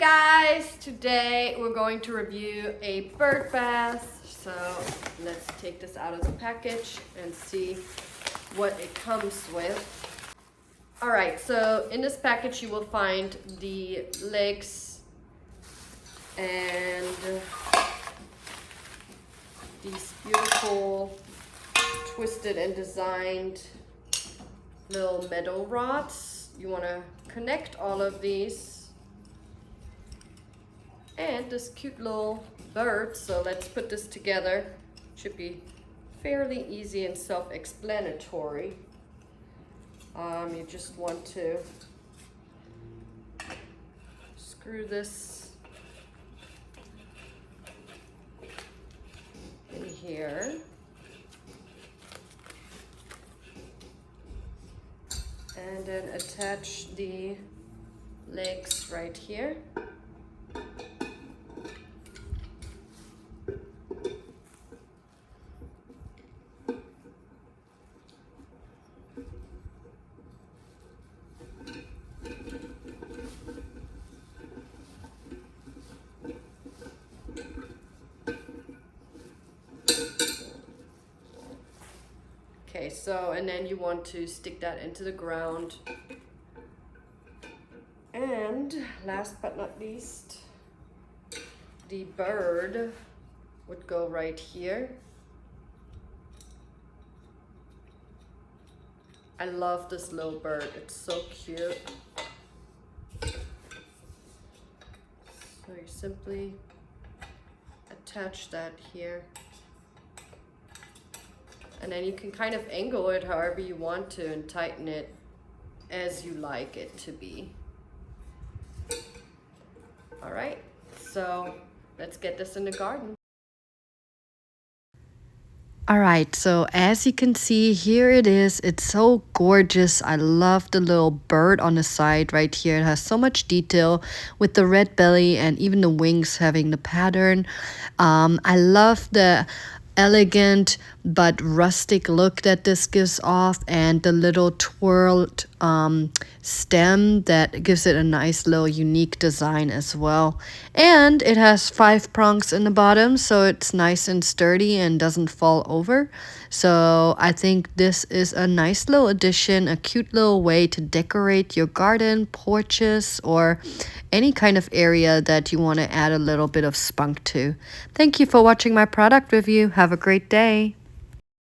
guys! Today we're going to review a bird bath. So let's take this out of the package and see what it comes with. Alright, so in this package you will find the legs and these beautiful twisted and designed little metal rods. You want to connect all of these. And this cute little bird. So let's put this together. Should be fairly easy and self-explanatory. You just want to screw this in here. And then attach the legs right here. Okay, so, and then you want to stick that into the ground. And last but not least, the bird would go right here. I love this little bird, it's so cute. So you simply attach that here. And then you can kind of angle it however you want to and tighten it as you like it to be. All right, so let's get this in the garden. All right, so as you can see, here it is. It's so gorgeous. I love the little bird on the side right here. It has so much detail with the red belly and even the wings having the pattern. I love the elegant but rustic look that this gives off, and the little twirled stem that gives it a nice little unique design as well. And it has 5 prongs in the bottom, so it's nice and sturdy and doesn't fall over. So I think this is a nice little addition, a cute little way to decorate your garden, porches, or any kind of area that you want to add a little bit of spunk to. Thank you for watching my product review. Have a great day.